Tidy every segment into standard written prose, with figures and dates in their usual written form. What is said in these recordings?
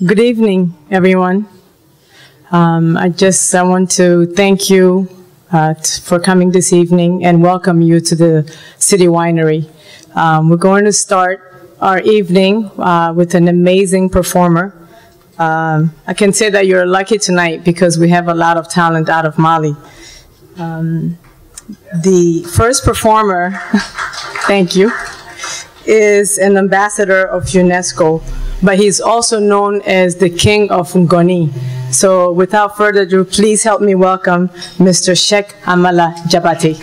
Good evening, everyone. I want to thank you for coming this evening and welcome you to the City Winery. We're going to start our evening with an amazing performer. I can say that you're lucky tonight because we have a lot of talent out of Mali. The first performer, thank you, is an ambassador of UNESCO, but he's also known as the King of Ngoni. So without further ado, please help me welcome Mr. Sheikh Amala Jabate.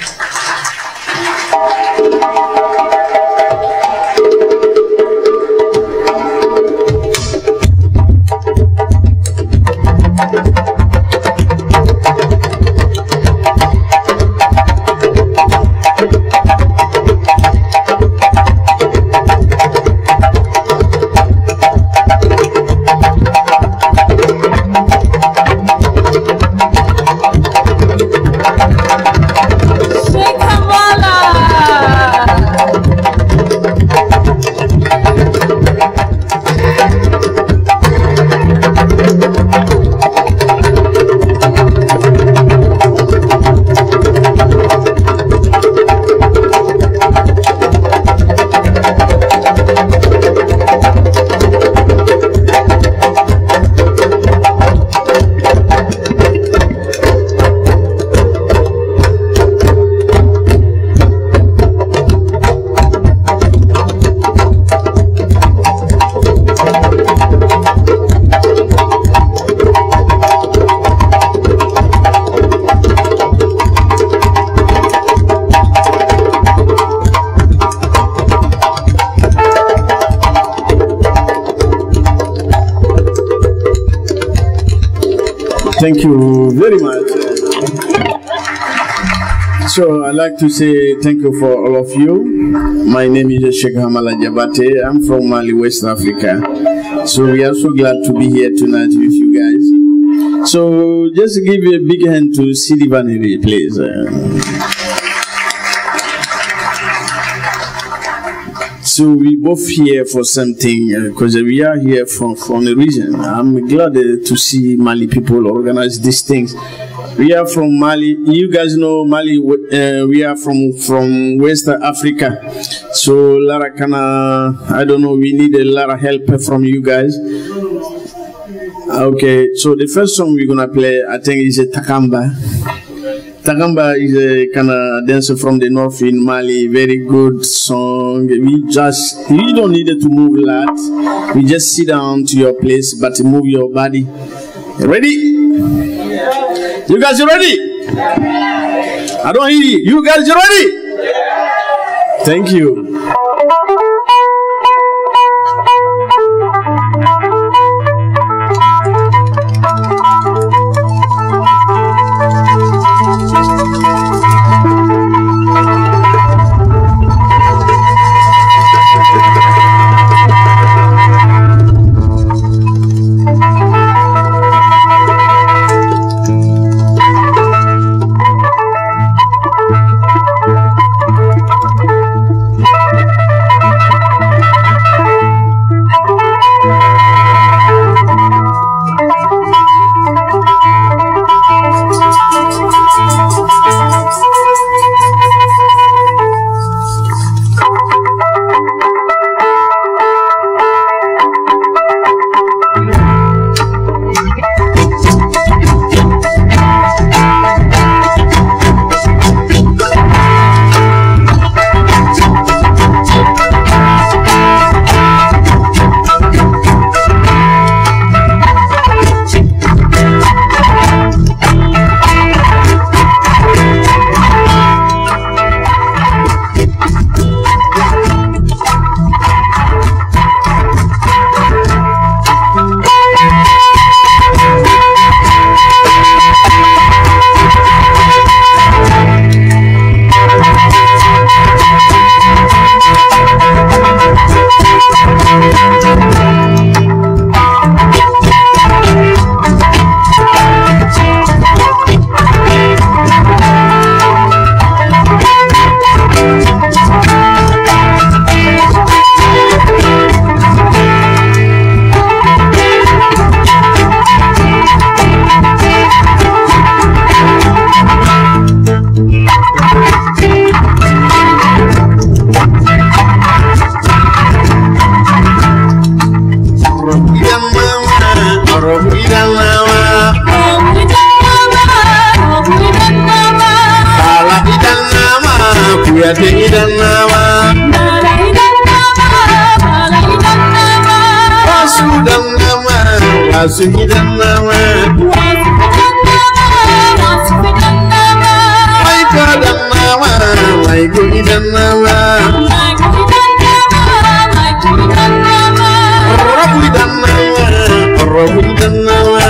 Thank you very much. So I'd like to say thank you for all of you. My name is Sheikh Amala Jabate. I'm from Mali, West Africa. So we are so glad to be here tonight with you guys. So just give a big hand to Sidi Vaneri, please. So we both here for something because we are here from a region. I'm glad to see Mali people organize these things. We are from Mali. You guys know Mali. We are from West Africa. So Lara Kana, I don't know. We need a lot of help from you guys. Okay. So the first song we're gonna play, I think, is a Takamba. Takamba is a kind of dancer from the north in Mali. Very good song. You don't need to move a lot. We just sit down to your place, but move your body. Ready? You guys ready? I don't hear you. You guys ready? Thank you. Wasufidanawa, my God, my Gudanawa, Robudanawa,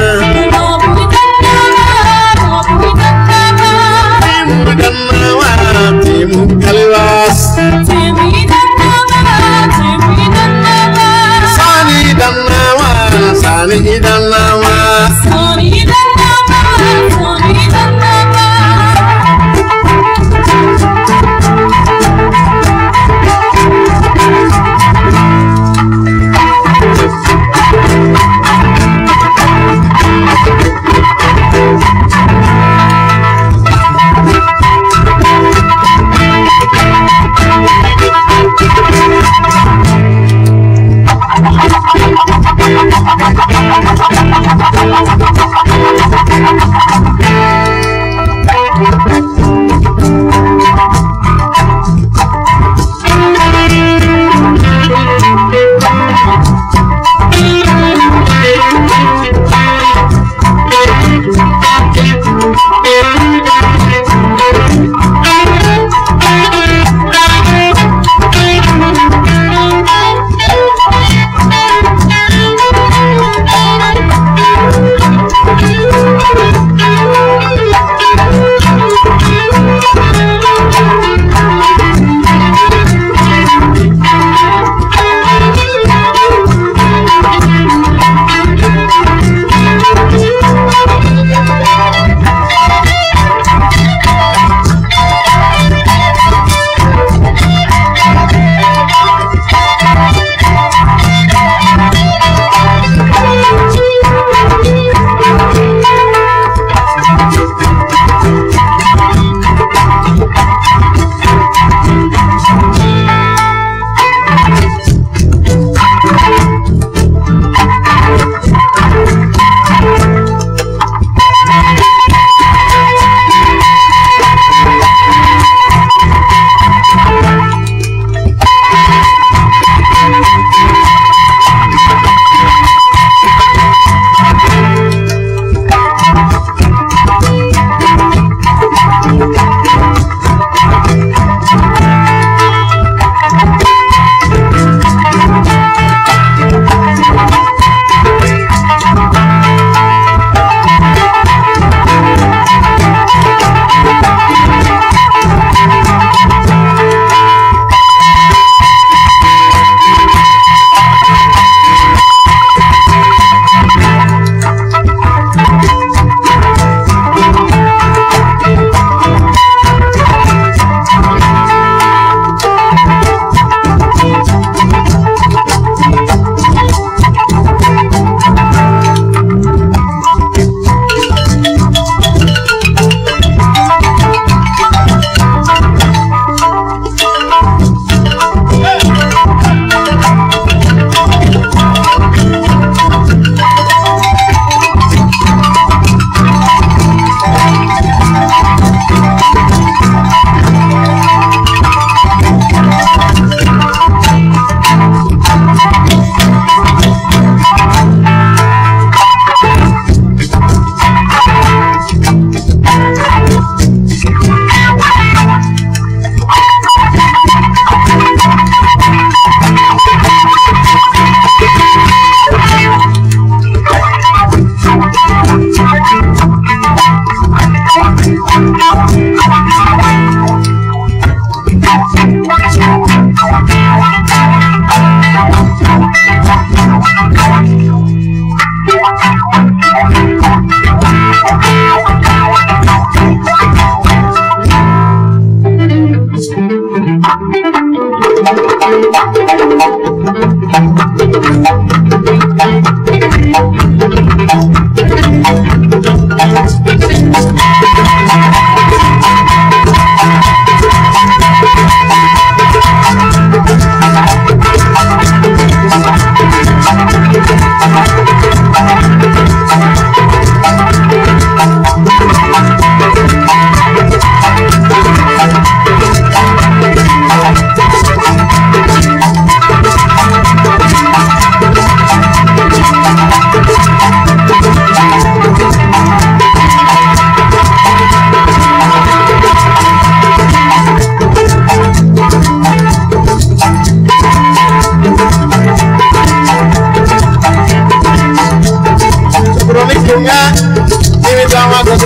Timu Kaliwas, Sani Danawa,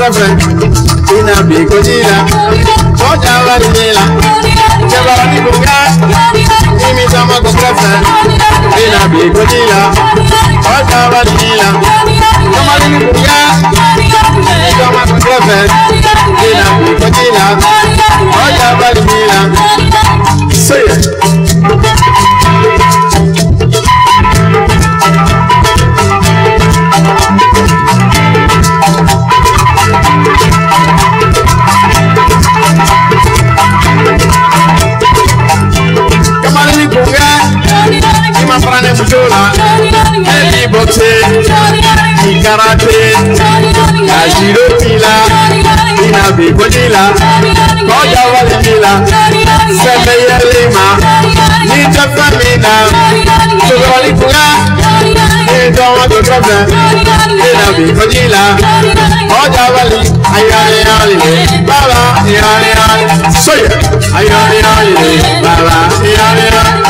girlfriend. In a big Kodila. Oh, Javalila. Javalani Bunga. Give me some of the girlfriend. In a big Kodila. Oh, Javalila. Javalani Bunga. Some of the girlfriend. In a big Kodila. Oh, Javalila. Say it. Karate, Ajiro Pila, Ina Bigodila, Koya Walila, Semeya Lima, Nita Famina, Sogoli Pula, Nita Wagodra, Ina Bigodila, Koya Wali, Ayali Ali, Baba, Ayali Ali, Soya, Ayali Ali, Baba, Ayali Ali.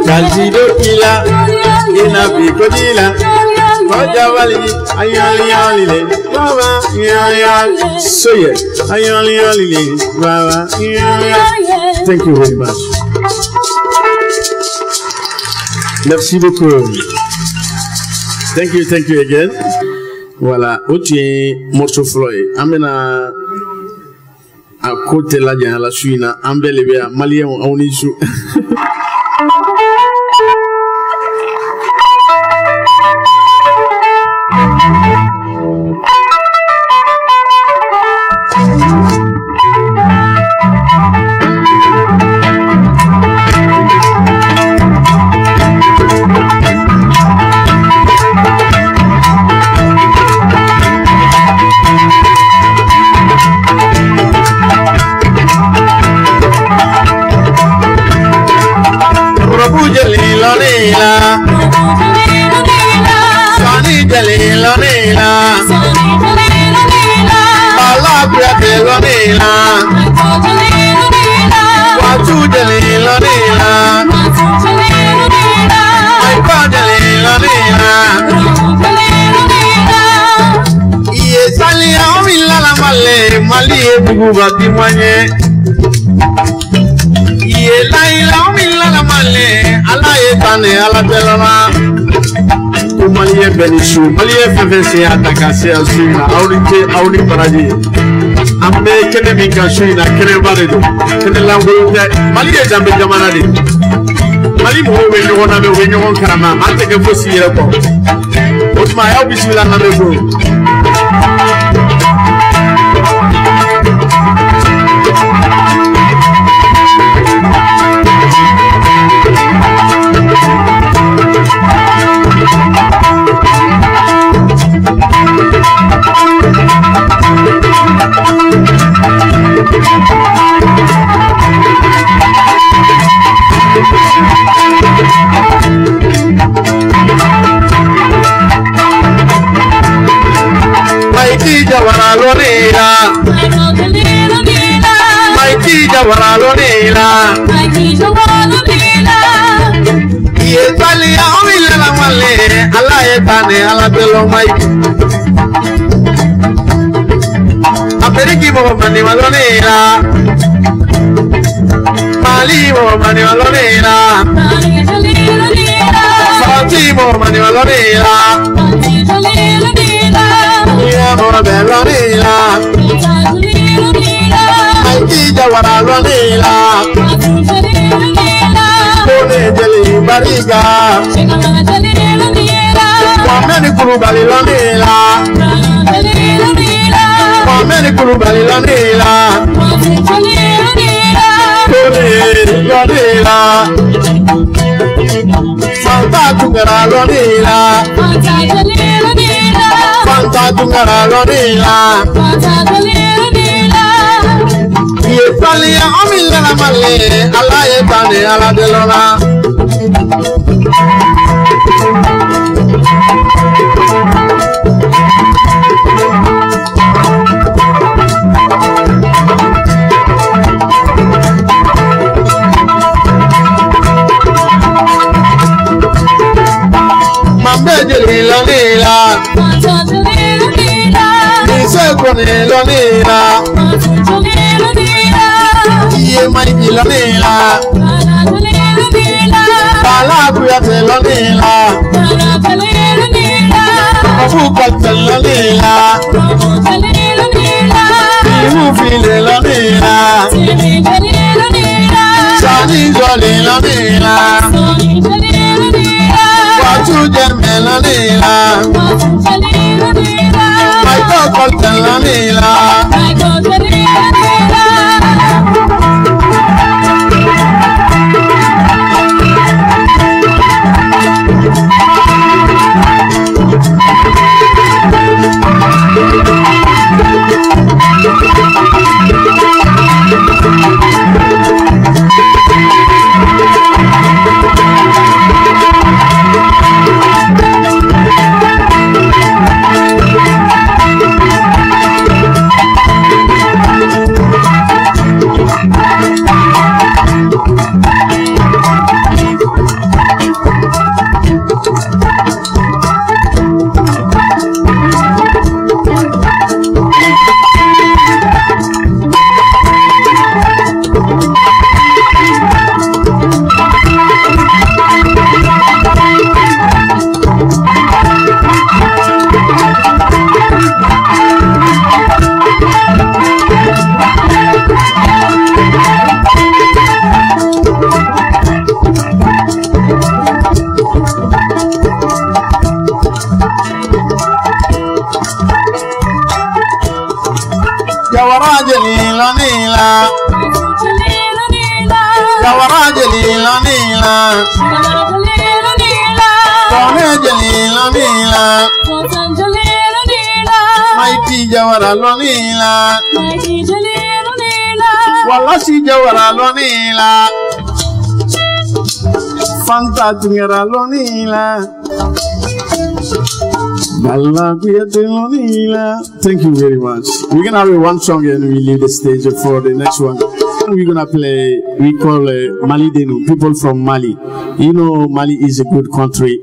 Calcido Pila, Ina Bigodila, Koya Wali, Ayali Ali, Baba, Ayali, Soye, Ayali Ali, Baba, Ayali. Thank you very much. Merci beaucoup. Thank you again. Voilà, Oti Morso Floy, Amena. A côté la dia la suina ambele be malien onisu Balilonela tungara lonila. Fanta tungara lonila. Ye pali ya omila na male. Allah ye tane ala delona. Lonila, Nise kone lonila, Iye maiki lonila, Bala kuyate lonila, Fukate lonila, Imu file lonila, Sani joli lonila, Watu melonila, my dog melonila. Jawara lonila, wala si jawara lonila, Fanta tungera lonila, balla kuyate lonila. Thank you very much. We're gonna have one song and we leave the stage for the next one. We're gonna play, we call Mali Denu, people from Mali. You know, Mali is a good country.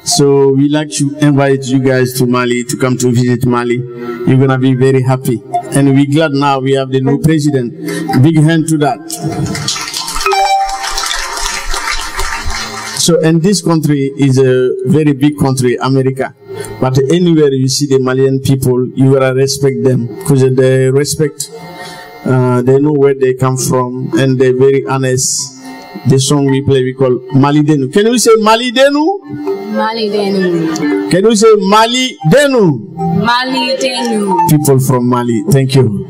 So we like to invite you guys to Mali, to come to visit Mali. You're going to be very happy. And we're glad now we have the new president. Big hand to that. So, and this country is a very big country, America. But anywhere you see the Malian people, you gotta respect them. Because they respect, they know where they come from, and they're very honest. The song we play, we call Mali Denu. Can you say Mali Denu? Mali Denu. Can you say Mali Denu? Mali Denu. People from Mali, thank you.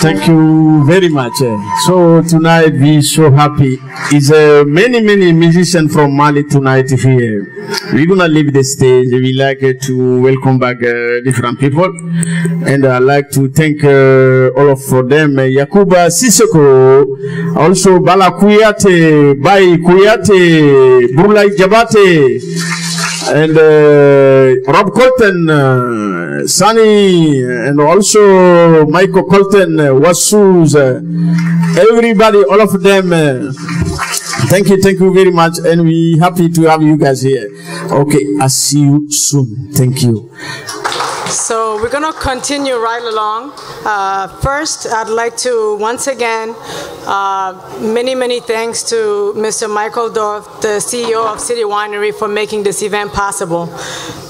Thank you very much. So tonight we so happy. Is many musicians from Mali tonight here. We're gonna leave the stage. We like to welcome back different people, and I'd like to thank all of them. Yakuba Sissoko, also Bala Kuyate, Bai Kuyate, Burlai Jabate, and Rob Colton, Sunny, and also Michael Colton, Wasus, everybody, all of them. Thank you very much, and we happy to have you guys here. Okay, I'll see you soon. Thank you. So we're going to continue right along. First, I'd like to once again, many thanks to Mr. Michael Dorff, the CEO of City Winery, for making this event possible.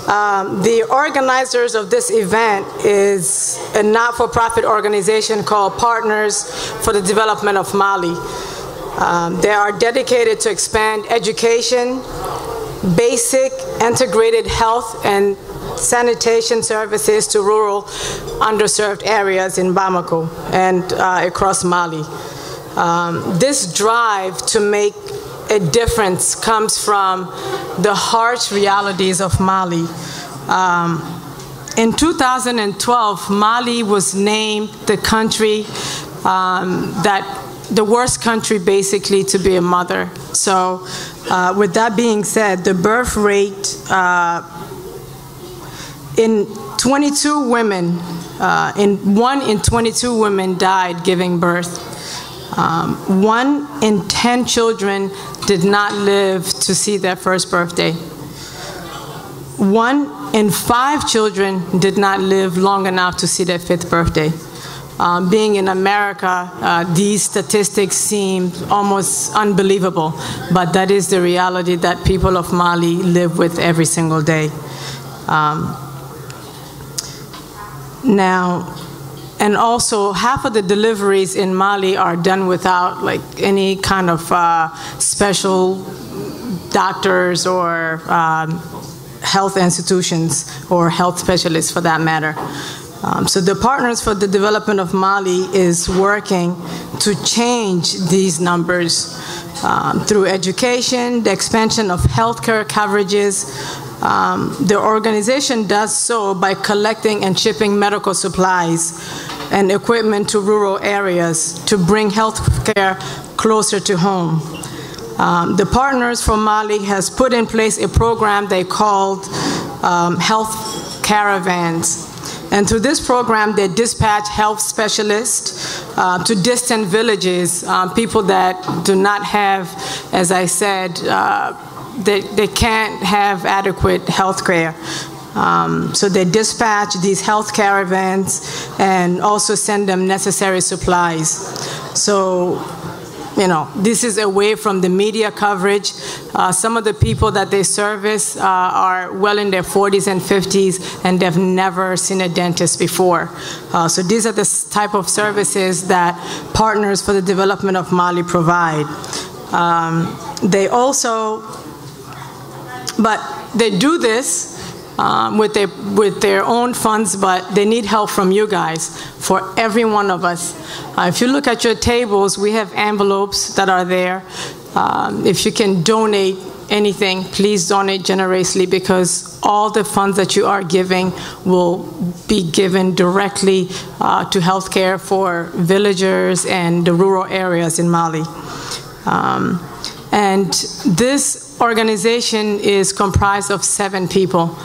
The organizers of this event is a not-for-profit organization called Partners for the Development of Mali. They are dedicated to expand education, basic integrated health and sanitation services to rural underserved areas in Bamako and across Mali. This drive to make a difference comes from the harsh realities of Mali. In 2012, Mali was named the country the worst country basically to be a mother. So with that being said, the birth rate in 22 women, 1 in 22 women died giving birth. 1 in 10 children did not live to see their first birthday. 1 in 5 children did not live long enough to see their 5th birthday. Being in America, these statistics seem almost unbelievable, but that is the reality that people of Mali live with every single day. Now, and also half of the deliveries in Mali are done without like any kind of special doctors or health institutions or health specialists for that matter. So the Partners for the Development of Mali is working to change these numbers through education, the expansion of healthcare coverages. The organization does so by collecting and shipping medical supplies and equipment to rural areas to bring healthcare closer to home. The Partners for Mali has put in place a program they called Health Caravans. And through this program, they dispatch health specialists to distant villages, people that do not have, as I said, they can't have adequate health care. So they dispatch these health caravans and also send them necessary supplies. So, you know, this is away from the media coverage. Some of the people that they service are well in their 40s and 50s, and they've never seen a dentist before. So these are the type of services that Partners for the Development of Mali provide. They also, but they do this with their own funds, but they need help from you guys, for every one of us. If you look at your tables, we have envelopes that are there. If you can donate anything, please donate generously, because all the funds that you are giving will be given directly to healthcare for villagers and the rural areas in Mali. And this organization is comprised of 7 people.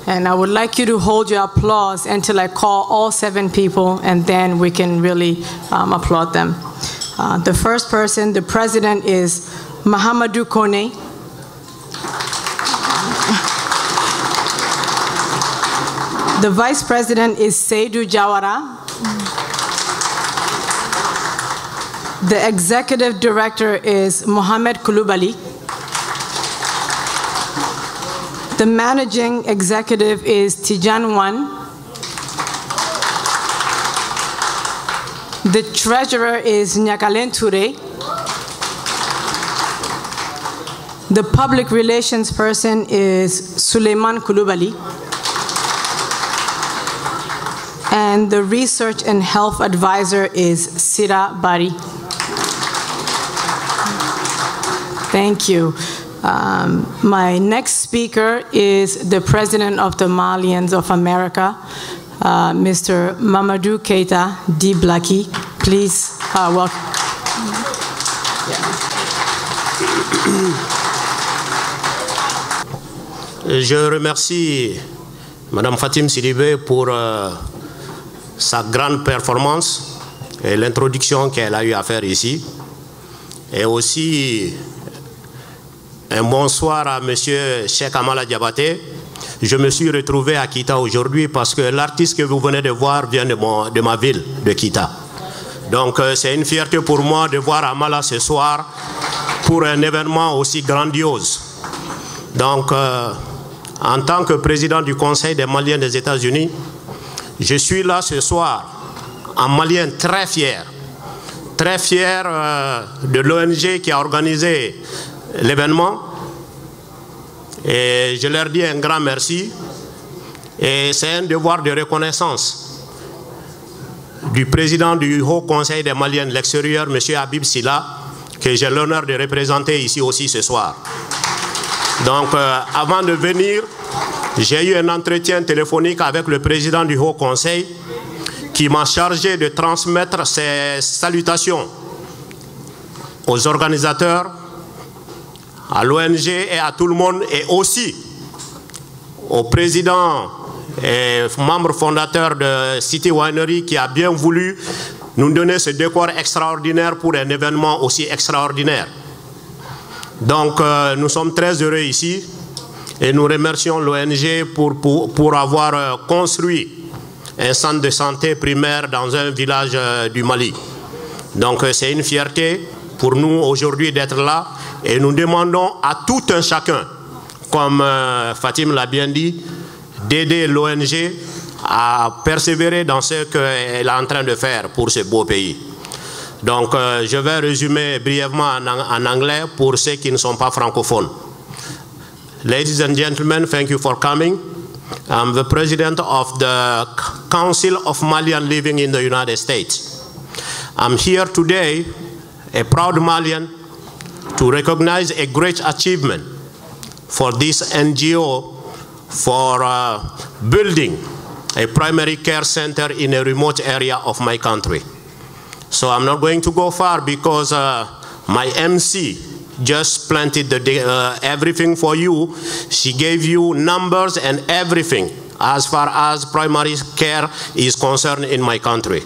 And I would like you to hold your applause until I call all 7 people, and then we can really applaud them. The first person, the president, is Mahamadou Kone. The vice president is Seydou Jawara. The executive director is Mohamed Koulibaly. The managing executive is Tijan Wan. The treasurer is Nyakalen Touré. The public relations person is Suleiman Koulibaly. And the Research and Health Advisor is Sira Bari. Thank you. My next speaker is the President of the Malians of America, Mr. Mamadou Keita D. Blackie. Please welcome. Je remercie Madame Fatim Sidibé pour sa grande performance et l'introduction qu'elle a eu à faire ici. Et aussi un bonsoir à Monsieur Cheikh Amala Diabaté. Je me suis retrouvé à Kita aujourd'hui parce que l'artiste que vous venez de voir vient de ma ville, de Kita. Donc c'est une fierté pour moi de voir Amala ce soir pour un événement aussi grandiose. Donc en tant que président du Conseil des Maliens des États-Unis, je suis là ce soir, un Malien très fier de l'ONG qui a organisé l'événement. Et je leur dis un grand merci. Et c'est un devoir de reconnaissance du président du Haut Conseil des Maliens de l'extérieur, M. Habib Silla, que j'ai l'honneur de représenter ici aussi ce soir. Donc, avant de venir, j'ai eu un entretien téléphonique avec le président du Haut Conseil qui m'a chargé de transmettre ses salutations aux organisateurs, à l'ONG et à tout le monde, et aussi au président et membre fondateur de City Winery qui a bien voulu nous donner ce décor extraordinaire pour un événement aussi extraordinaire. Donc nous sommes très heureux ici et nous remercions l'ONG pour avoir construit un centre de santé primaire dans un village du Mali. Donc c'est une fierté pour nous aujourd'hui d'être là et nous demandons à tout un chacun, comme Fatim l'a bien dit, d'aider l'ONG à persévérer dans ce qu'elle est en train de faire pour ce beau pays. Donc je vais résumer brièvement en anglais pour ceux qui ne sont pas francophones. Ladies and gentlemen, thank you for coming. I'm the president of the Council of Malians living in the United States. I'm here today, a proud Malian, to recognize a great achievement for this NGO for building a primary care center in a remote area of my country. So I'm not going to go far because my MC just planted everything for you. She gave you numbers and everything as far as primary care is concerned in my country.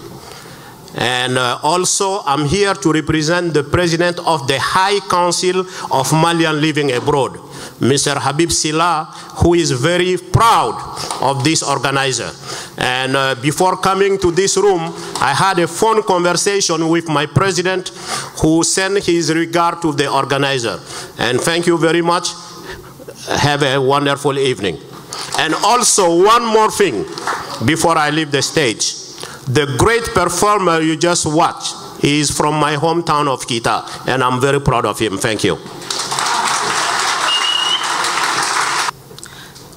And also, I'm here to represent the President of the High Council of Malians living abroad, Mr. Habib Silla, who is very proud of this organizer. And before coming to this room, I had a phone conversation with my president who sent his regard to the organizer. And thank you very much. Have a wonderful evening. And also, one more thing before I leave the stage. The great performer you just watched is from my hometown of Kita, and I'm very proud of him. Thank you.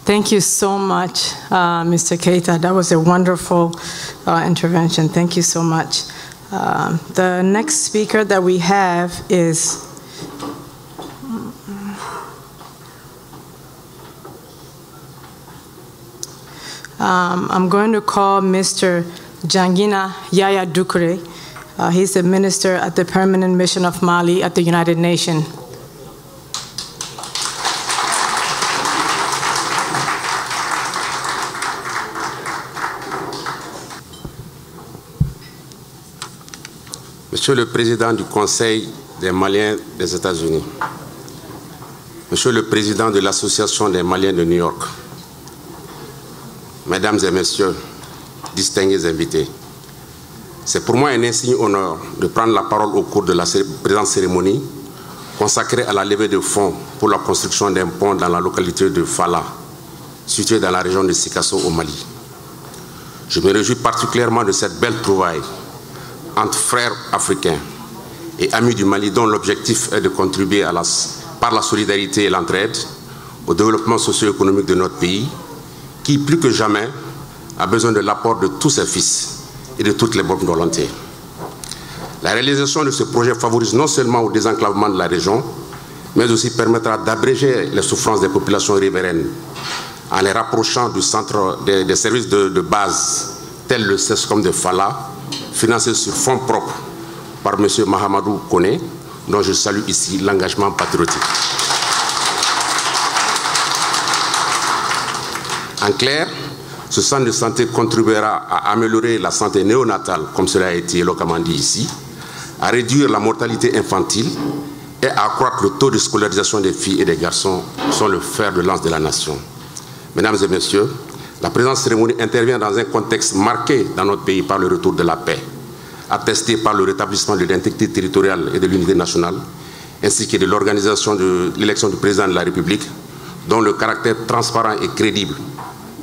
Thank you so much, Mr. Keita. That was a wonderful intervention. Thank you so much. The next speaker that we have is I'm going to call Mr. Jangina Yaya Dukure. He's the minister at the Permanent Mission of Mali at the United Nations. Monsieur le Président du Conseil des Maliens des États-Unis, Monsieur le Président de l'Association des Maliens de New York, Mesdames et Messieurs, distingués invités, c'est pour moi un insigne honneur de prendre la parole au cours de la présente cérémonie consacrée à la levée de fonds pour la construction d'un pont dans la localité de Fala, située dans la région de Sikasso au Mali. Je me réjouis particulièrement de cette belle trouvaille entre frères africains et amis du Mali dont l'objectif est de contribuer par la solidarité et l'entraide au développement socio-économique de notre pays qui, plus que jamais, a besoin de l'apport de tous ses fils et de toutes les bonnes volontés. La réalisation de ce projet favorise non seulement le désenclavement de la région, mais aussi permettra d'abréger les souffrances des populations riveraines en les rapprochant du centre des services de base, tels le CESCOM de Fala, financé sur fonds propres par M. Mahamadou Kone, dont je salue ici l'engagement patriotique. En clair, ce centre de santé contribuera à améliorer la santé néonatale, comme cela a été éloquemment dit ici, à réduire la mortalité infantile et à accroître le taux de scolarisation des filles et des garçons qui sont le fer de lance de la nation. Mesdames et messieurs, la présente cérémonie intervient dans un contexte marqué dans notre pays par le retour de la paix, attesté par le rétablissement de l'intégrité territoriale et de l'unité nationale, ainsi que de l'organisation de l'élection du président de la République, dont le caractère transparent et crédible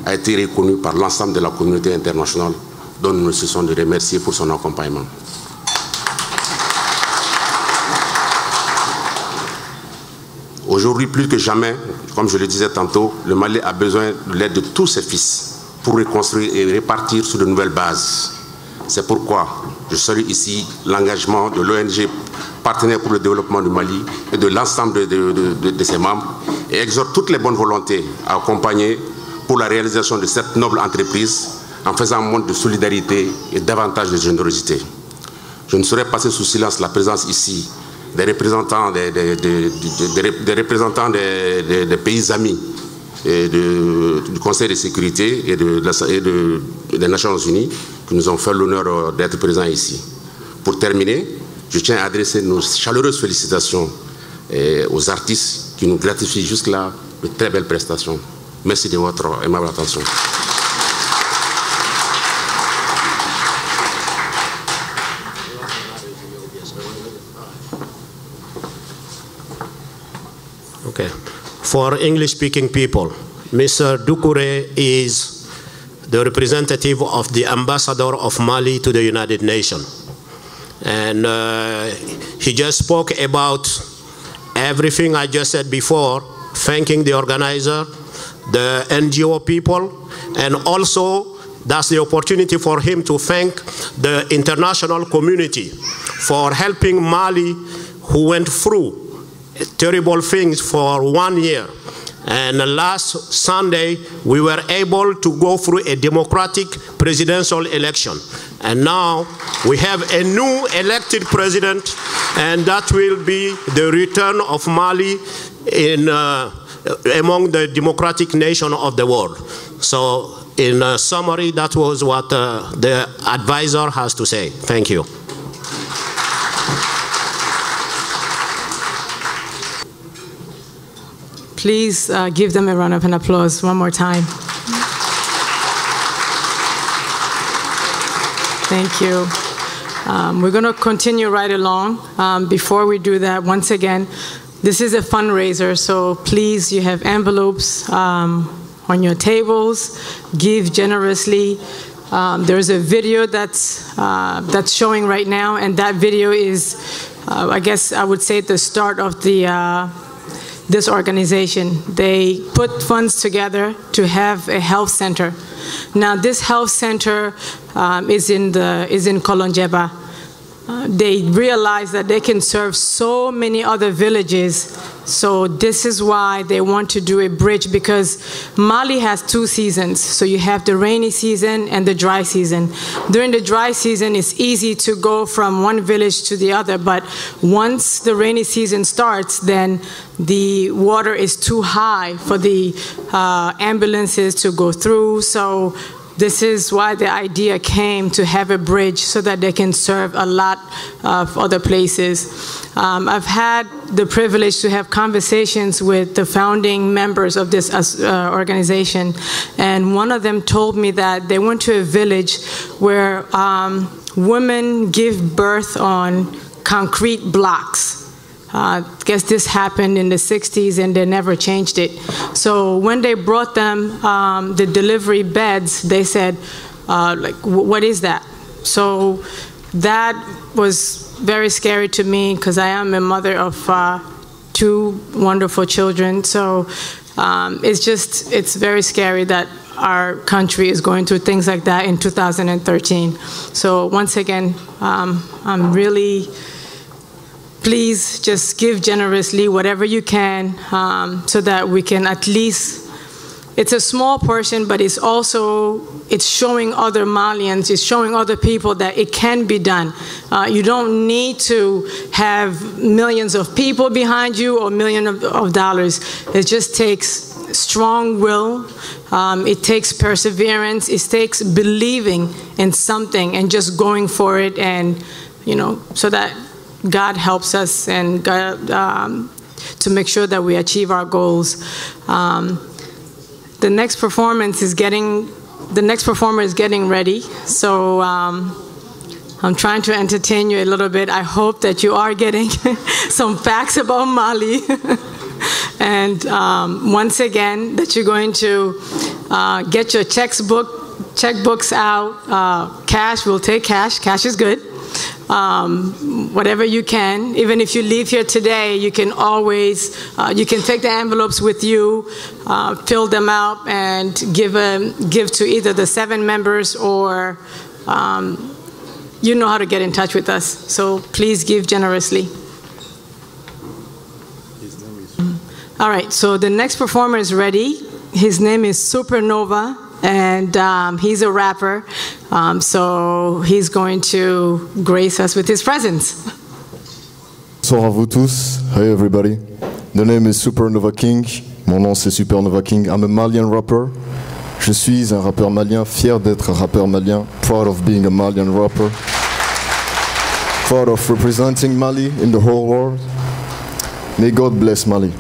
a été reconnu par l'ensemble de la communauté internationale, dont nous ne cessons de remercier pour son accompagnement. Aujourd'hui, plus que jamais, comme je le disais tantôt, le Mali a besoin de l'aide de tous ses fils pour reconstruire et repartir sur de nouvelles bases. C'est pourquoi je salue ici l'engagement de l'ONG partenaire pour le développement du Mali et de l'ensemble de ses membres et exhorte toutes les bonnes volontés à accompagner pour la réalisation de cette noble entreprise en faisant montre de solidarité et davantage de générosité. Je ne saurais passer sous silence la présence ici des représentants des pays amis et du Conseil de sécurité et des Nations Unies qui nous ont fait l'honneur d'être présents ici. Pour terminer, je tiens à adresser nos chaleureuses félicitations aux artistes qui nous gratifient jusque-là de très belles prestations. Merci de votre aimable attention. Okay. For English-speaking people, Mr. Doucouré is the representative of the ambassador of Mali to the United Nations. And he just spoke about everything I just said before, thanking the organizer, the NGO people, and also that's the opportunity for him to thank the international community for helping Mali, who went through terrible things for 1 year. And last Sunday, we were able to go through a democratic presidential election. And now we have a new elected president, and that will be the return of Mali in, among the democratic nations of the world. So in summary, that was what the advisor has to say. Thank you. Please give them a round of applause one more time. Thank you. We're going to continue right along. Before we do that, once again, this is a fundraiser, so please, you have envelopes on your tables. Give generously. There's a video that's showing right now, and that video is, I guess I would say, the start of this organization. They put funds together to have a health center. Now, this health center is in Kolonjeba. They realize that they can serve so many other villages. So this is why they want to do a bridge, because Mali has 2 seasons. So you have the rainy season and the dry season. During the dry season, it's easy to go from one village to the other. But once the rainy season starts, then the water is too high for the ambulances to go through. So this is why the idea came, to have a bridge so that they can serve a lot of other places. I've had the privilege to have conversations with the founding members of this organization, and one of them told me that they went to a village where women give birth on concrete blocks. I guess this happened in the 60s and they never changed it. So when they brought them the delivery beds, they said, like, what is that? So that was very scary to me, because I am a mother of 2 wonderful children. So it's very scary that our country is going through things like that in 2013. So once again, I'm really, please just give generously whatever you can so that we can at least, it's a small portion, but it's also, it's showing other Malians, it's showing other people that it can be done. You don't need to have millions of people behind you or millions of dollars. It just takes strong will, it takes perseverance, it takes believing in something and just going for it, and you know, so that God helps us and God, to make sure that we achieve our goals. The next performer is getting ready, so I'm trying to entertain you a little bit. I hope that you are getting some facts about Mali. And once again, that you're going to get your checkbooks out. Cash, we'll take cash. Cash is good. Whatever you can. Even if you leave here today, you can always, you can take the envelopes with you, fill them out, and give to either the 7 members or you know how to get in touch with us. So please give generously. All right, so the next performer is ready. His name is Supernova, and he's a rapper. So he's going to grace us with his presence. Bonsoir à vous tous. Hey everybody. The name is Supernova King. Mon nom c'est Supernova King. I'm a Malian rapper. Je suis un rappeur malien, fier d'être un rappeur malien. Proud of being a Malian rapper. Proud of representing Mali in the whole world. May God bless Mali.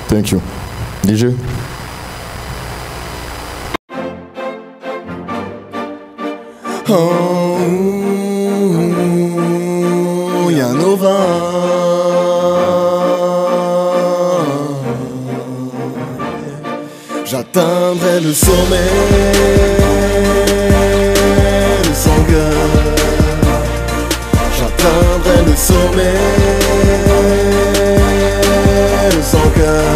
Thank you. DJ? Oh, y'a Nova. J'atteindrai le sommet de son cœur. J'atteindrai le sommet de son cœur.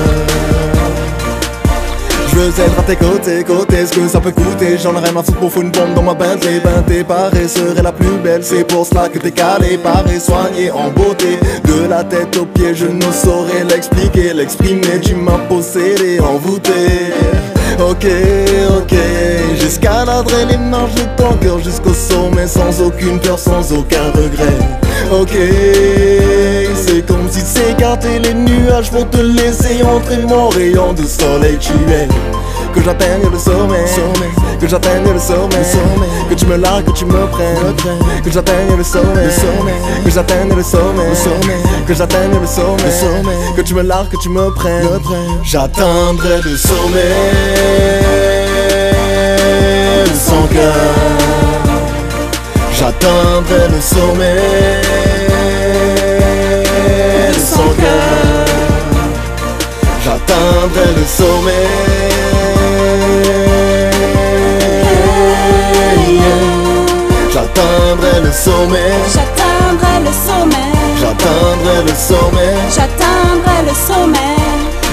Je veux être à tes côtés, ce que ça peut coûter. J'en aurais ma foutre pour foutre une bombe dans ma Bentley. Ben t'es paré, serait la plus belle. C'est pour cela que t'es calé, paré, soigné en beauté. De la tête aux pieds, je ne saurais l'expliquer, l'exprimer. Tu m'as possédé, envoûté. Ok, j'escaladerai les marches de ton cœur jusqu'au sommet, sans aucune peur, sans aucun regret. Ok, c'est comme si s'écartaient les nuages pour te laisser entrer mon rayon de soleil. Tu es que j'atteigne le sommet, que j'atteigne le sommet, que tu me largues, que tu me prennes, que j'atteigne le sommet, que j'atteigne le sommet, que j'atteigne le sommet, que tu me largues, que tu me prennes. J'atteindrai le sommet de son cœur. J'atteindrai le sommet de son cœur. J'atteindrai le sommet. J'atteindrai le sommet. J'atteindrai le sommet. J'atteindrai le sommet. J'atteindrai le sommet.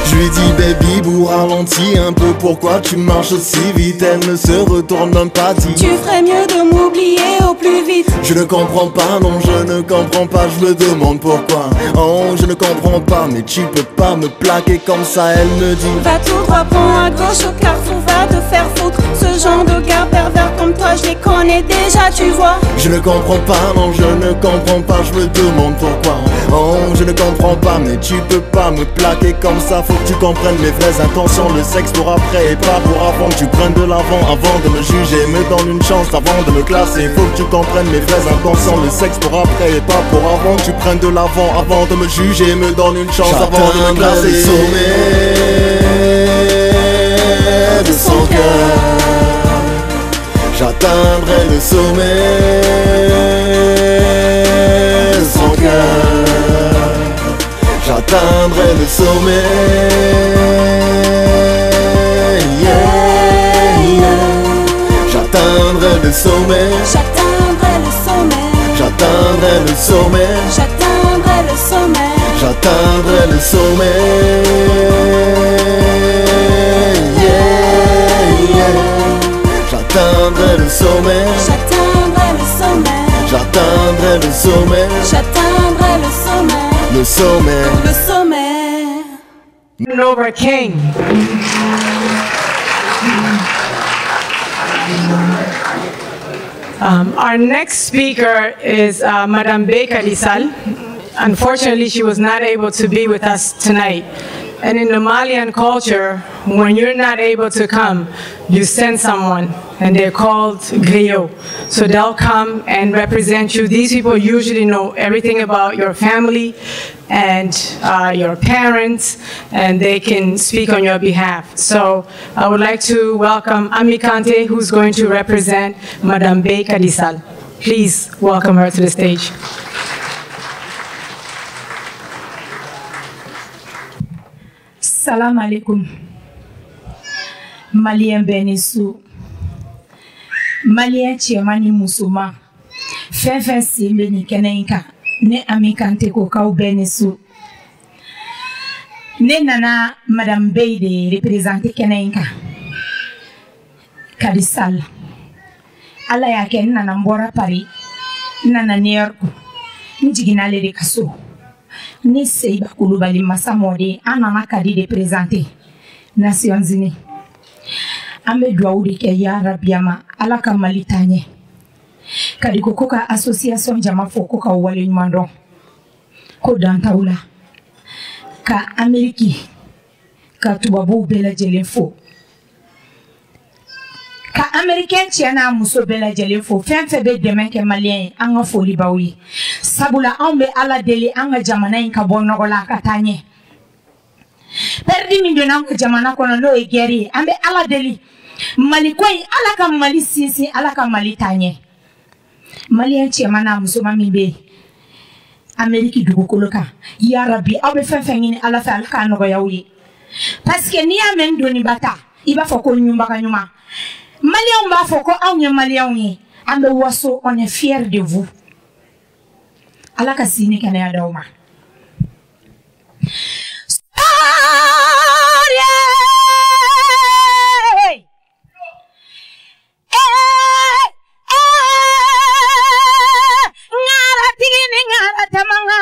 Je lui dis baby boo, ralentis un peu, pourquoi tu marches aussi vite? Elle ne se retourne même pas, dit Tu ferais mieux de m'oublier au plus vite. Je ne comprends pas, non je ne comprends pas, je me demande pourquoi. Oh je ne comprends pas, mais tu peux pas me plaquer comme ça, elle me dit Va tout droit, prends à gauche au carrefour, va te faire foutre. Ce genre de gars pervers comme toi, je les connais déjà, tu vois. Je ne comprends pas, non je ne comprends pas, je me demande pourquoi. Oh je ne comprends pas, mais tu peux pas me plaquer comme ça, faut que tu comprennes mes vraies intentions. Le sexe pour après et pas pour avant, que tu prennes de l'avant avant de me juger. Me donne une chance avant de me classer, faut que tu comprennes mes vraies intentions. Le sexe pour après et pas pour avant, que tu prennes de l'avant avant de me juger. Me donne une chance avant de me classer. Le sommet de son cœur. J'atteindrai le sommet de son cœur. J'atteindrai le sommet. J'atteindrai le sommet. J'atteindrai le sommet. J'atteindrai le sommet. J'atteindrai le sommet. J'atteindrai le sommet. J'atteindrai le sommet. J'atteindrai le sommet. J'atteindrai le sommet. J'atteindrai le sommet. Le sommet. Le sommet. Nova King. Our next speaker is Madame Beka Lisal. Unfortunately, she was not able to be with us tonight. And in the Malian culture, when you're not able to come, you send someone, and they're called griot. So they'll come and represent you. These people usually know everything about your family and your parents, and they can speak on your behalf. So I would like to welcome Ami Kante, who's going to represent Madame Beka Lisal. Please welcome her to the stage. Salam alaikum. Malien Benisou. Malien Chiamani Musuma. Fefe Simbeni Kenenka. Ne Amikante Kokau Benisou. Ne Nana Madame Beide représente Kenenka. Kadisal. Ala yake nana mbora Paris. Nana New York. Njiginale de Kaso. Ni Seiba Kulubali Masamode, Anana Kadi de présenter Nations Unies. Ame Douaoudi Keya Rabiama, Alaka Malitanye. Kadi Kokoka Association Jama Fokoka Wali Mandon. Kodantaula. Ka Ameriki. Ka Tubabu Bela Jelenfo. Ka Americain Tiana Muso Bela Jelenfo. Fenfebe Demen ke Malien, Anga Foli Bawi. Sabula ambe ala deli anga jamana inka bono gola katanye. Perdi miliona anga jamana kono lo egeri ambe ala deli. Mali kwai ala ka mali sisi ala ka mali tanye. Mali enchi mana musoma mibe. Ameriki dugu koloka. Ya Rabbi abe fenfengini ala fa ala ka nogo yawi. Paske ni amen doni bata. Iba foko nyumba ka nyuma. Mali amba foko anye mali anye. Ambe waso on est fier de vous. Allah kasini kene ya dauma. Ngara tigini ngara tamanga.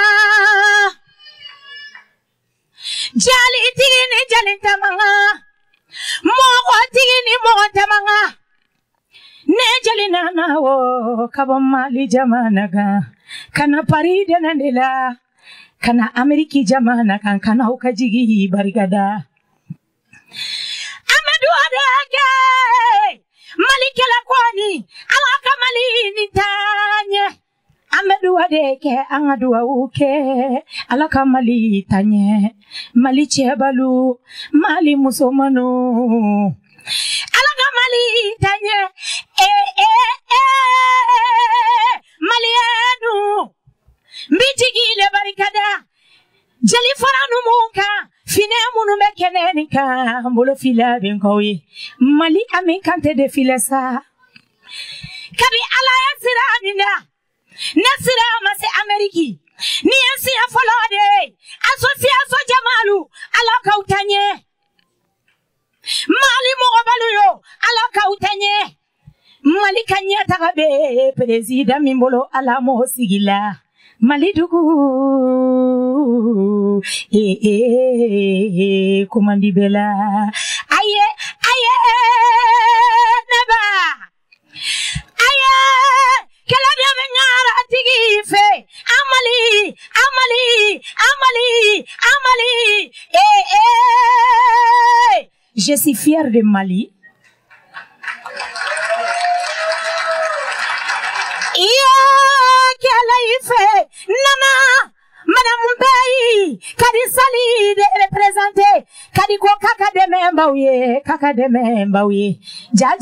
Jali tigini jali tamanga. Mogo tigini mogo tamanga. Ne jali nana wo kabomali jamanaga. Kana paride nandela, kana Ameriki jamana kan kana ukajigi barigada. Amadu adake, malikela kwani, alaka mali nitanye. Amadu adeke, angadu uke, alaka mali tanye. Mali chebalu, mali musomanu. Alaka mali tanye, Malianu Mbijigile barikada Jali faranu muka Fine munu mekenenika Mbolo fila benkowi Mali amikante de fila sa Kabi ala yasira nina Nasira mase Ameriki Ni yansi ya folode Asosiaso jamalu Ala kautanye Mali muobaluyo Ala kautanye Mali kanya tagabe Prezida mimbolo ala mo sigila Mali dugu Kumandi bela Aye Neba Aye Kela deme ngara tigife Amali Je suis fier de Mali. Nana, Madame Mbaye, Kadi Sali de représenter, Kadi ko kaka de membaouye, ja,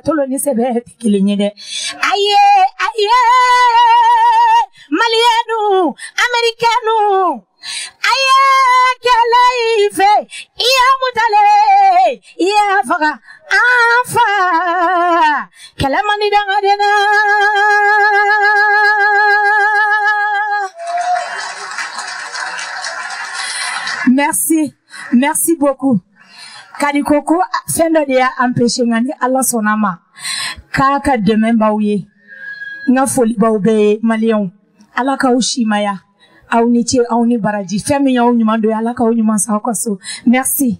toloni sebet kilinyede. Aye, Malienu, Americanu, aye, Kelaife, iya mutale, iya faga, afa, Kelamani dangadena. Merci beaucoup. Kadi koko fendo dia empêcher ngani Allah sonama. kaka demain bauye nga foli baube malion alaka ushimaya au nitie au ni baraji femi ya unyumando alaka unyumansa kwaso merci.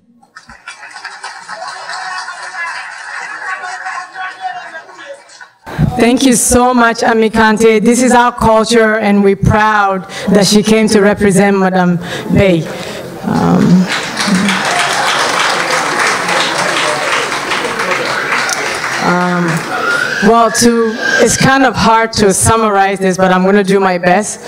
Thank you so much, Amikante. This is our culture, and we're proud that she came to represent Madam Bay. Well, it's kind of hard to summarize this, but I'm going to do my best.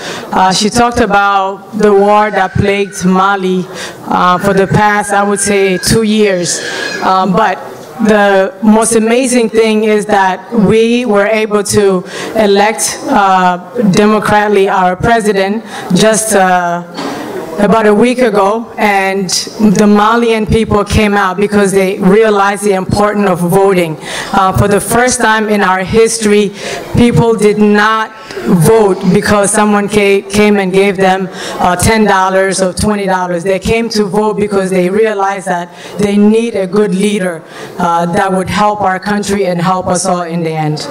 She talked about the war that plagued Mali for the past, I would say, 2 years. But the most amazing thing is that we were able to elect democratically our president just about a week ago, and the Malian people came out because they realized the importance of voting. For the first time in our history, people did not vote because someone came and gave them $10 or $20. They came to vote because they realized that they need a good leader that would help our country and help us all in the end.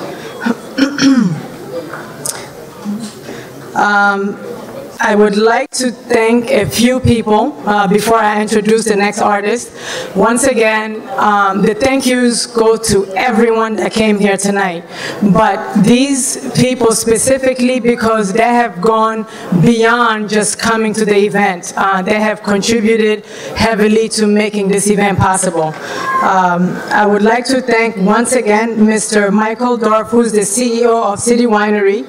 I would like to thank a few people before I introduce the next artist. Once again, the thank yous go to everyone that came here tonight. But these people specifically, because they have gone beyond just coming to the event. They have contributed heavily to making this event possible. I would like to thank once again Mr. Michael Dorff, who's the CEO of City Winery.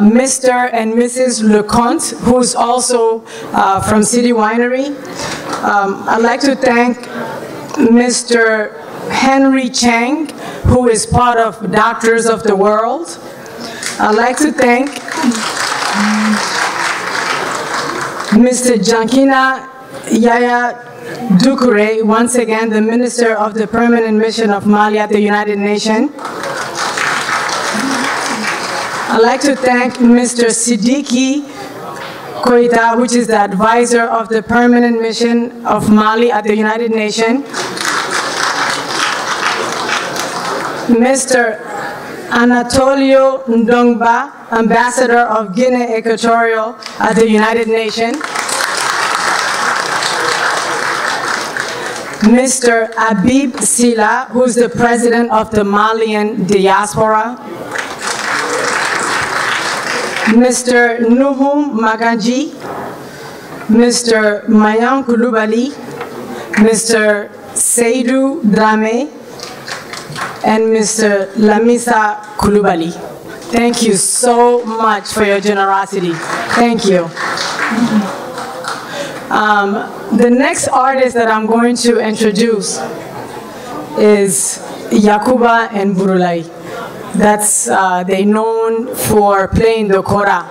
Mr. and Mrs. LeConte, who's also from City Winery. I'd like to thank Mr. Henry Chang, who is part of Doctors of the World. I'd like to thank Mr. Jankina Yaya Dukure, once again, the Minister of the Permanent Mission of Mali at the United Nations. I'd like to thank Mr. Sidiki Koita, which is the advisor of the Permanent Mission of Mali at the United Nations. Mr. Anatolio Ndongba, ambassador of Guinea Equatorial at the United Nations. Mr. Abib Sila, who's the president of the Malian diaspora. Mr. Nuhum Maganji, Mr. Mayan Kulubali, Mr. Seydou Drame, and Mr. Lamisa Kulubali. Thank you so much for your generosity. Thank you. The next artist that I'm going to introduce is Yakuba and Burulai. That's they're known for playing the kora.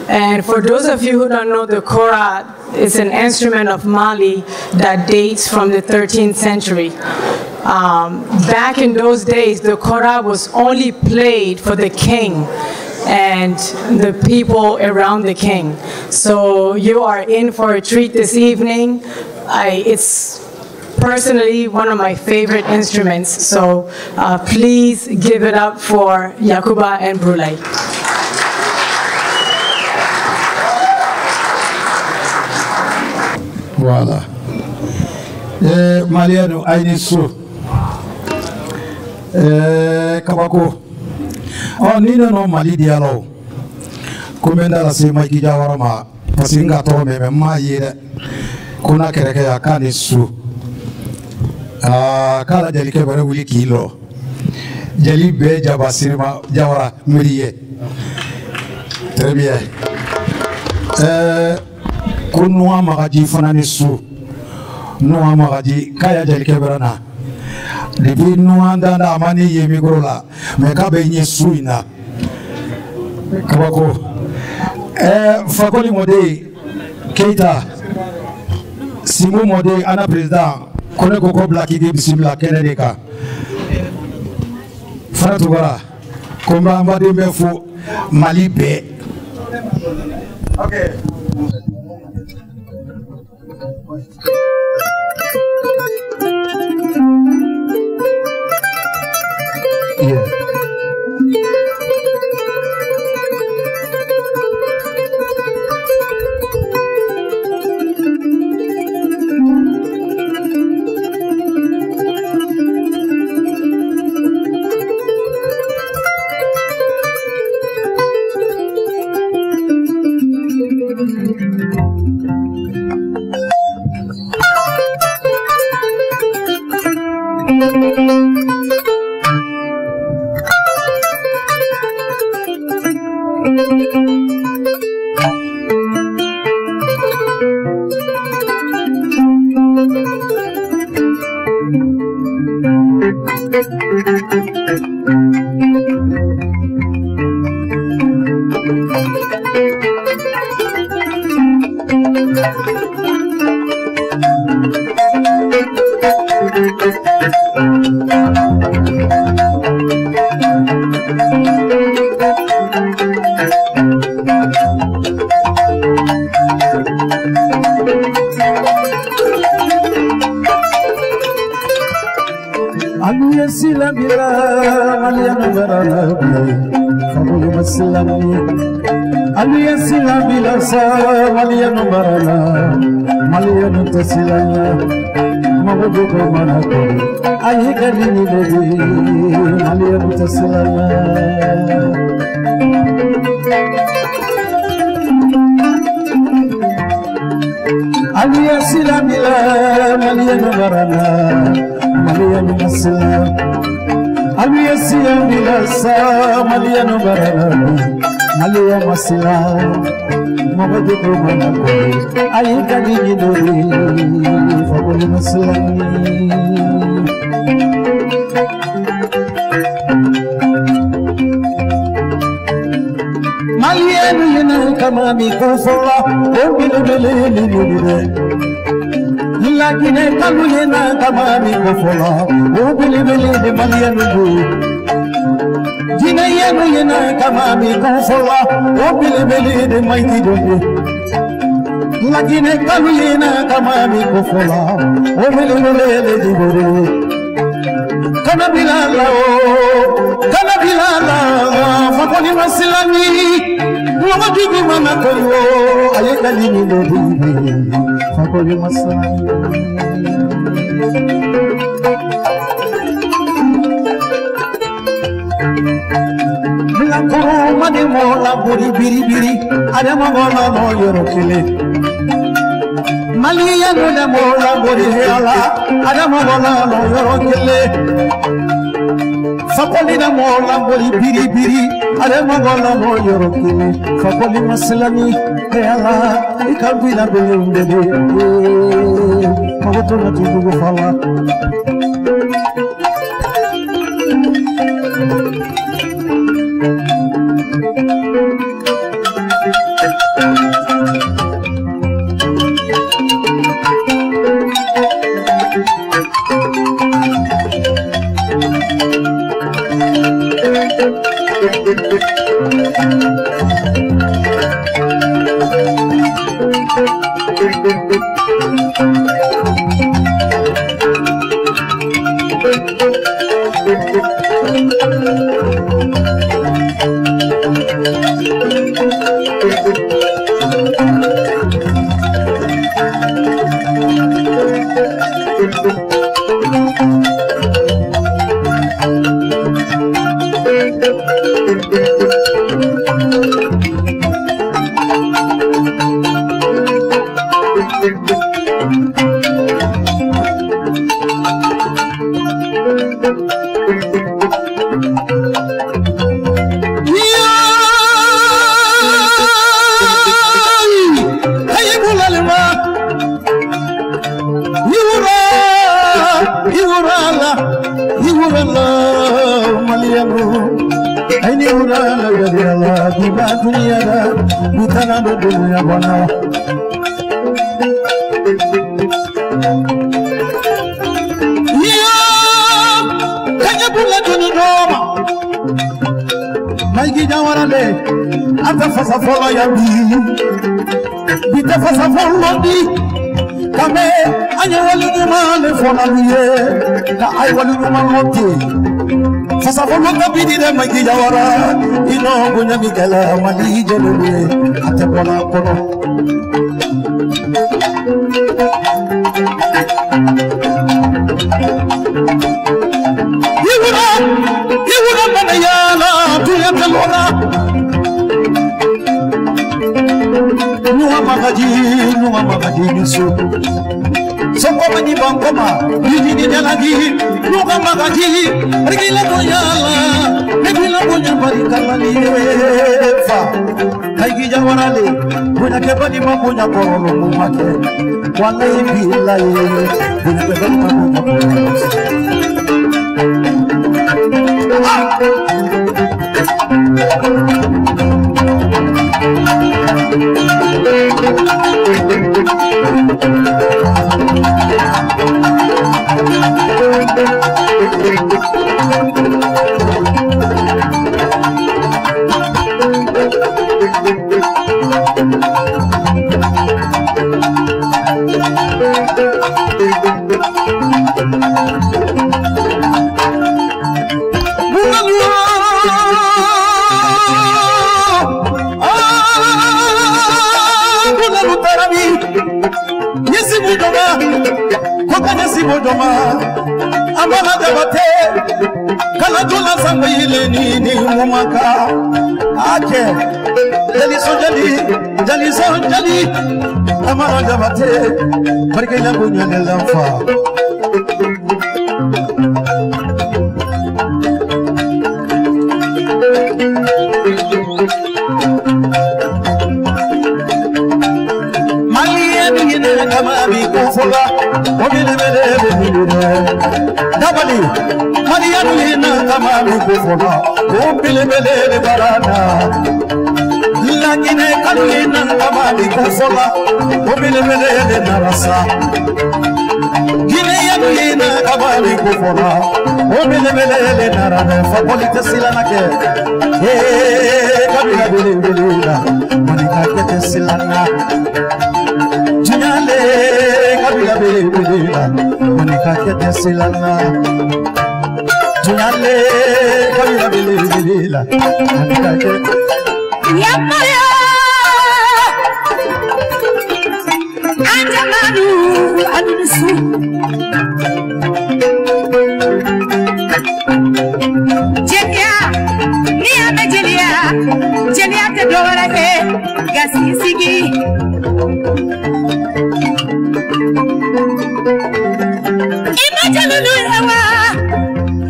And for those of you who don't know, the kora is an instrument of Mali that dates from the 13th century. Back in those days, the kora was only played for the king and the people around the king. So you are in for a treat this evening. It's personally one of my favorite instruments, so please give it up for Yakuba and Brulay. Voilà. Maliano Ainisu Kabako. Oh, Nina no Mali dialo. Kumenda la sema ikijawarama. Pasinga tome mema yere. Kuna kereke ya kanisu. Kala jali ke bare wuli kilo jali be jaba sirma jawara muriye très bien kunwa magaji fanani su nuwa magaji kaya jali ke barana depuis nuwa ndanda amani ye mikro la me ka be nye suina kabako fakoli mode Keita Simu mode ana président Kone koko blaki di bisimila kene ka fara tugara komba ambadi mbefu Mali be. Okay. Yeah. Kijawarale, Bunya Kebani Mabunya Korolo Mumake, Wallahi Billahi, Bunya Kebani Mabunya Korolo. Amala debate, kala jula sambayile ni mumaka. Ake, jali so jali. Amala debate, pergi la bunya nelamfa. Kamabi kufola, obile bele dabali, Marianu hina kamabi kufola, obile bele barana. Lakine kalina kamabi kufola, obile bele narasa. Gine yanu hina kamabi kufola, obile bele narana. Fapolite silana ke, kabila bele bele, manika kete silana. Tunyale kabila bela monika kete silana. Tunyale kabila bela monika kete Yamaya Anjamanu Anusu Jelia Nia Mejelia Jelia te dora ke Gasi sigi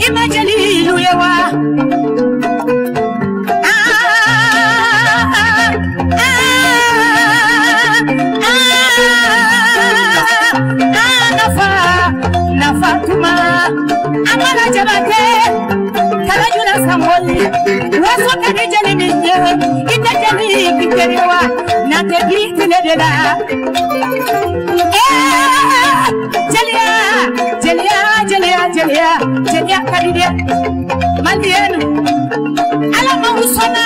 Imajaliluyawa Nafatuma Amala Jabate Kalajula Samoli Waso Kadijali Ninja Itajali Kiterewa Natebi Tiledela Jelia Kadidia Mandienu Alama Usona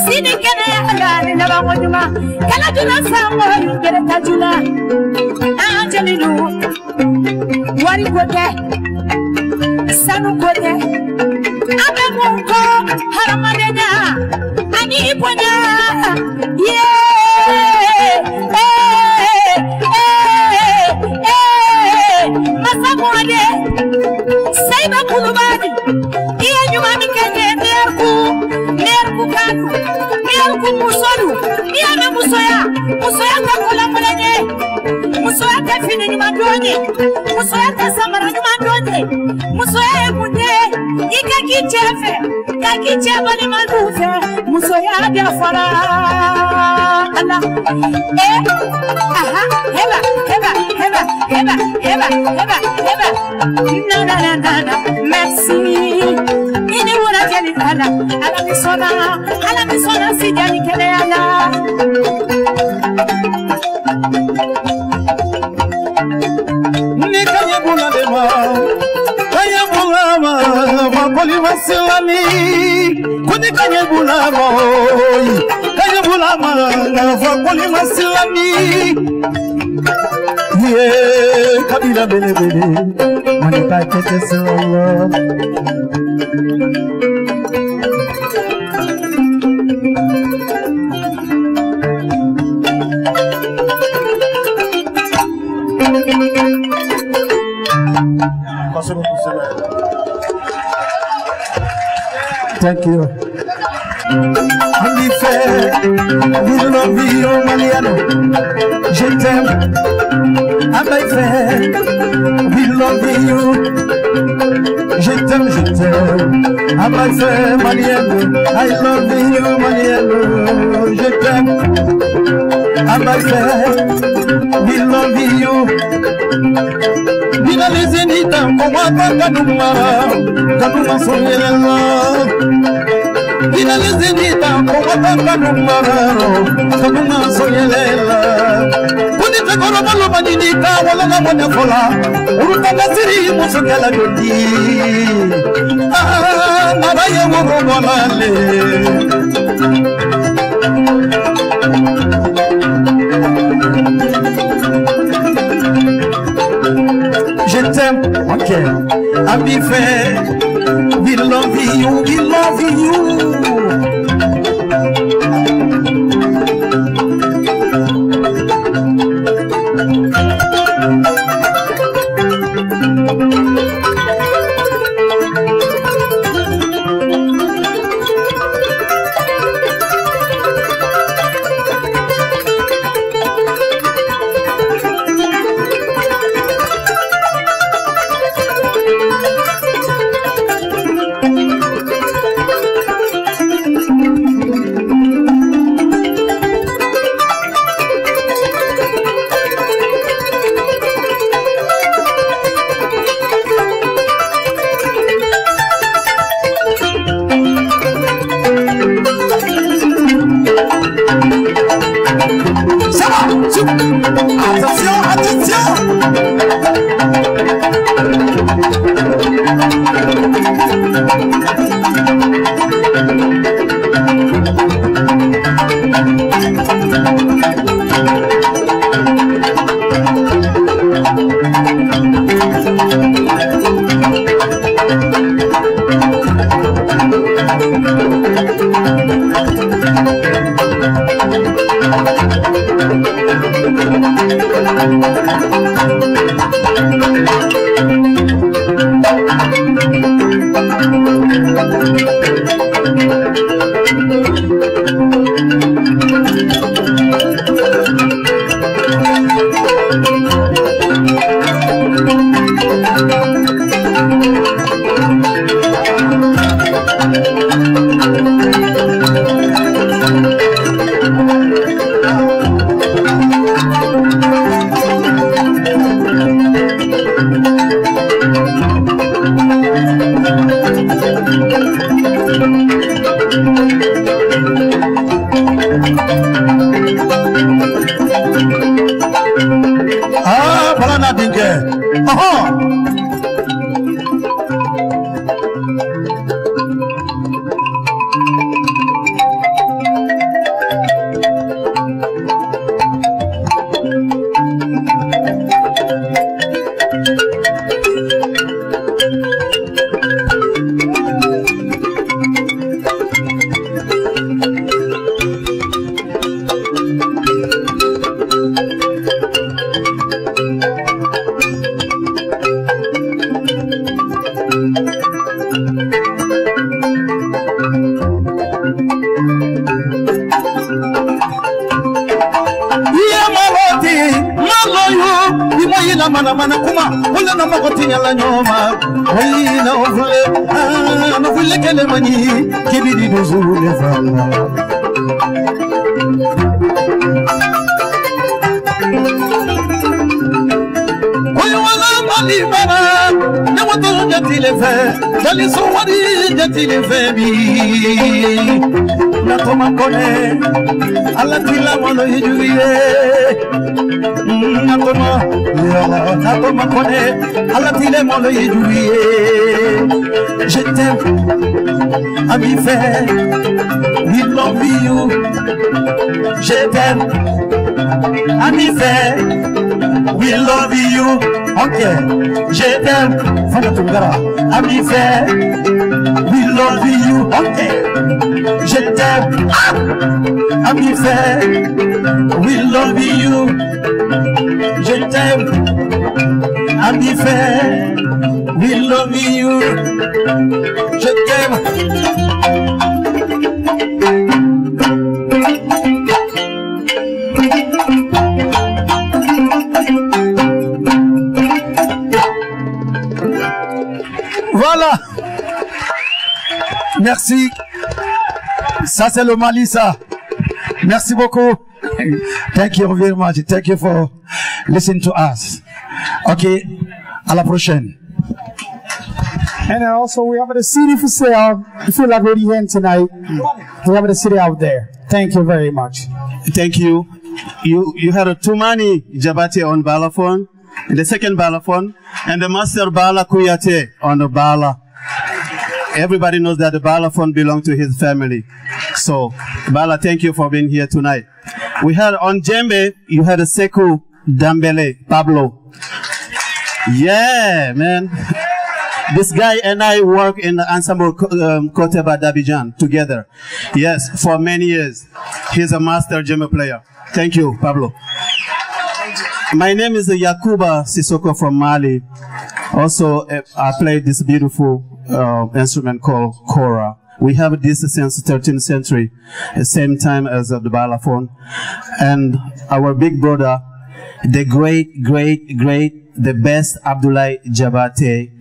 Sini Kene Ala Naba Wajuma Kalajula Samoli Geretajula Angelilu Wari Kote Sanu Kote Abe Munko Haramadena Ani Iponya Masamwade Saiba Kulubadi Iya Nyumami Kenye Nerku Kanu Nerku Musolu Iya na Musoya Kakula Mulene Musoya Kafine Nyumandonye Musoya Kasamara Nyumandonye Musoya Emunde Ika Kichefe Kakicheba ni Malufe Musoya Biafara Allah Aha Heba Na Merci Ini wuna jeli ala misona sijani kele ala Nikanya bula dema Kanya bula ma Mapoli wasilani Kuni kanya bula ma Kanya bula ma Mapoli wasilani Kabila bele bele Manika kete solo Thank you. Ami fait, we love you, Maliano. Je t'aime. Ami fait, we love you. Je t'aime. Ami fait, Maliano. I love you, Maliano. Je t'aime. we love you. Bila lizinita kumata kanuma soyelela. Bila lizinita kumata kanuma soyelela. Kunita korobalo manidika wala na mwana fola. Uruta nasiri musukela yoti. Naraye wurumale. Je t'aime, ok, ami fait, we love you, we love you. Attention, attention. Mana kuma wala na magoti nyala nyoma oyi na ovule na vule kele mani kibidi dozule fala oyi wala mali bana na wato jatile fe dali so wadi jatile fe bi na toma kone ala tila mono hijuye Natoma kone ala tile mono yijuye. Je t'aime, ami fait, we love you. Je t'aime, ami fait, we love you. Ok, je t'aime, fana tungara, ami fait, we love you. Ok, je t'aime, ami fait, we love you. Je t'aime, ami fait, we love you. Je t'aime. Voilà. Merci. Ça c'est le Mali, ça. Merci beaucoup. Thank you very much. Thank you for listening to us. Okay, à la prochaine. And then also we have the CD for sale. If you like what you hearing tonight, we have the CD out there. Thank you very much. Thank you. You had a Tumani Jabate on balafon, and the second balafon, and the master Bala Kuyate on the Bala. Everybody knows that the balafon belongs to his family. So, Bala, thank you for being here tonight. We had on djembe, you had a Sekou Dambele, Pablo. Yeah, man. This guy and I work in the ensemble Koteba d'Abidjan together. Yes, for many years. He's a master djembe player. Thank you, Pablo. My name is Yakuba Sissoko from Mali. Also, I play this beautiful instrument called kora. We have this since the 13th century, the same time as the balafon. And our big brother, the the best Abdoulaye Jabate,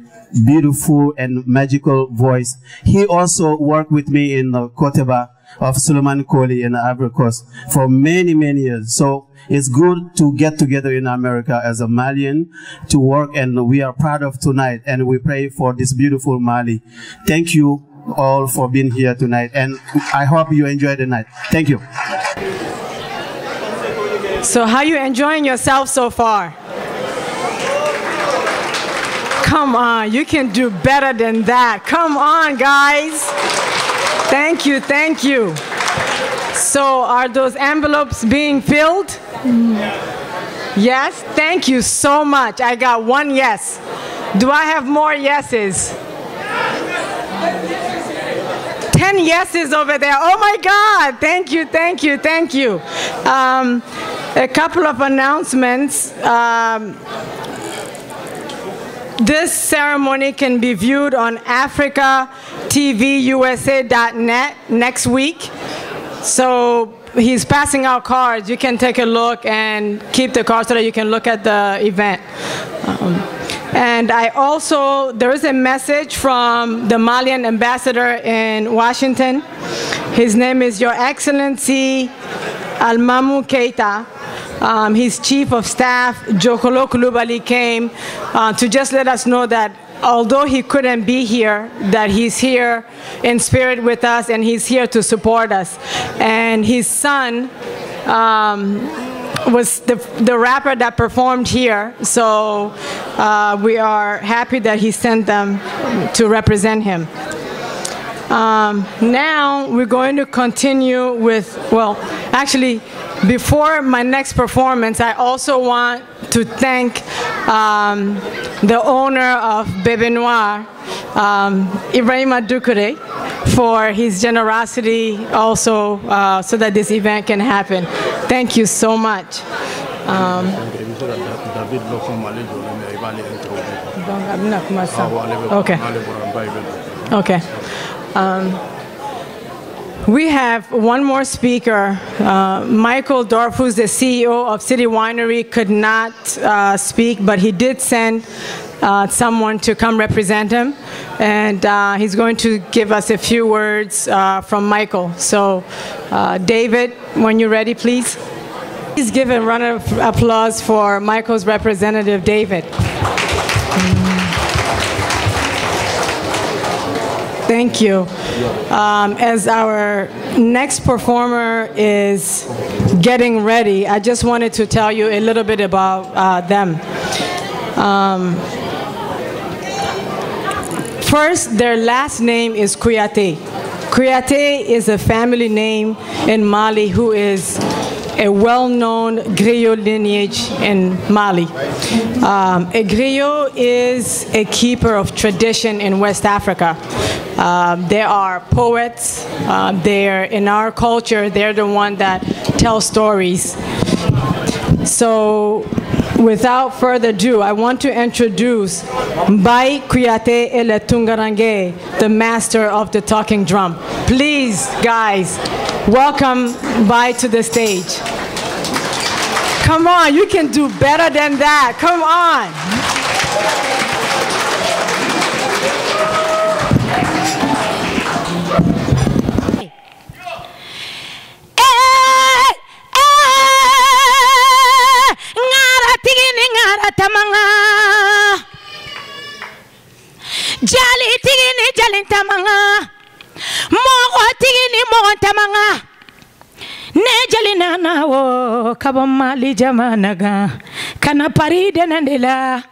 beautiful and magical voice. He also worked with me in Koteba of Suleiman Koli in Ivory Coast for many, many years. So it's good to get together in America as a Malian to work, and we are proud of tonight, and we pray for this beautiful Mali. Thank you all for being here tonight, and I hope you enjoy the night. Thank you. So how you enjoying yourself so far? Come on, you can do better than that. Come on, guys. Thank you, thank you. So are those envelopes being filled? Yes, thank you so much. I got one yes. Do I have more yeses? 10 yeses over there. Oh my God, thank you, thank you, thank you. A couple of announcements. This ceremony can be viewed on africaTVUSA.net next week. So he's passing out cards. You can take a look and keep the cards so that you can look at the event. And there is a message from the Malian ambassador in Washington. His name is Your Excellency Almamou Keita. His chief of staff, Jokolo Kulubali, came to just let us know that although he couldn't be here, that he's here in spirit with us and he's here to support us. And his son was the rapper that performed here, so we are happy that he sent them to represent him. Now we're going to continue with, well, actually, before my next performance, I also want to thank the owner of Bebe Noir, Ibrahima Dukure, for his generosity also so that this event can happen. Thank you so much. Okay. Okay. We have one more speaker. Michael Dorf, who's the CEO of City Winery, could not speak, but he did send someone to come represent him. And he's going to give us a few words from Michael. So, David, when you're ready, please. Please give a round of applause for Michael's representative, David. Thank you. As our next performer is getting ready, I just wanted to tell you a little bit about them. First, their last name is Kouyaté. Kouyaté is a family name in Mali who is a well-known griot lineage in Mali. A griot is a keeper of tradition in West Africa. They are poets. In our culture, they're the one that tell stories. So, without further ado, I want to introduce Mbaye Kouyaté Ele Tungarange, the master of the talking drum. Please, guys, welcome Mbaye to the stage. Come on, you can do better than that. Come on. jali tigini jalin tamanga mogo tigini mogo tamanga ne jalina na wo kabamali jamana ga kana paride nandela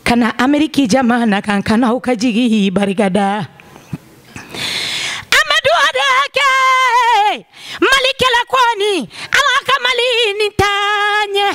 kana ameriki jamana kan kana ukajigi barigada amadu adake malikela kwani alaka mali nitanye